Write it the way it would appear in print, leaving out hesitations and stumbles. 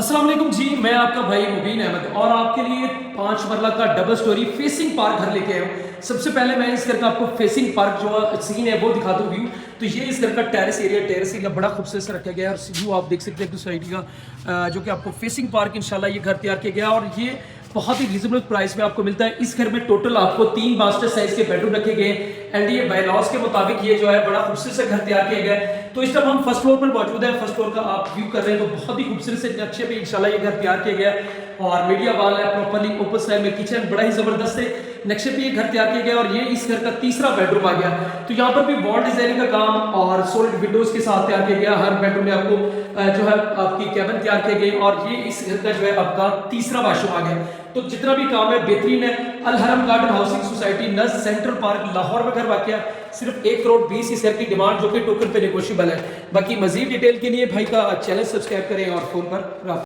अस्सलाम वालेकुम जी, मैं आपका भाई मुबीन अहमद और आपके लिए 5 मरला का डबल स्टोरी फेसिंग पार्क घर लेके आया हूँ। सबसे पहले मैं इस घर का आपको फेसिंग पार्क जो सीन है वो दिखा दूँ व्यू। तो ये इस घर का टेरेस एरिया बड़ा खूबसूरत से रखा गया है और व्यू आप देख सकते हैं दूसरी साइड का जो कि आपको फेसिंग पार्क इंशाल्लाह ये घर तैयार किया गया और ये बहुत ही रिजनेबल प्राइस में आपको मिलता है। इस घर में टोटल आपको 3 मास्टर साइज के बेडरूम रखे गए एंड ये बायलॉज के मुताबिक ये जो है बड़ा खूबसूरत से घर तैयार किया गया है। तो इस टाइम हम फर्स्ट फ्लोर पर मौजूद है। फर्स्ट फ्लोर का आप व्यू कर रहे हैं तो बहुत ही खूबसूरत से नक्शे पे इंशाल्लाह ये घर तैयार किया गया है और मीडिया वॉल है प्रॉपर्ली ओपन स्टाइल में किचन बड़ा ही जबरदस्त है नक्शे पे ये घर तैयार किया गया और ये इस घर का तीसरा बेडरूम आ गया। तो यहाँ पर भी वॉल डिजाइनिंग का काम और सॉलिड विंडोज के साथ तैयार किया गया। हर बेडरूम में आपको जो है आपकी कैबिन तैयार किए गए और ये इस घर का जो है आपका तीसरा वाशरूम आ गया। तो जितना भी काम है बेहतरीन है। अल हरम गार्डन हाउसिंग सोसाइटी नज सेंट्रल पार्क लाहौर में घर वाकया। सिर्फ 1 करोड़ 20 इस घर की डिमांड जो कि टोकन पे नेगोशिएबल है। बाकी मजीद डिटेल के लिए भाई का चैनल सब्सक्राइब करें और फोन पर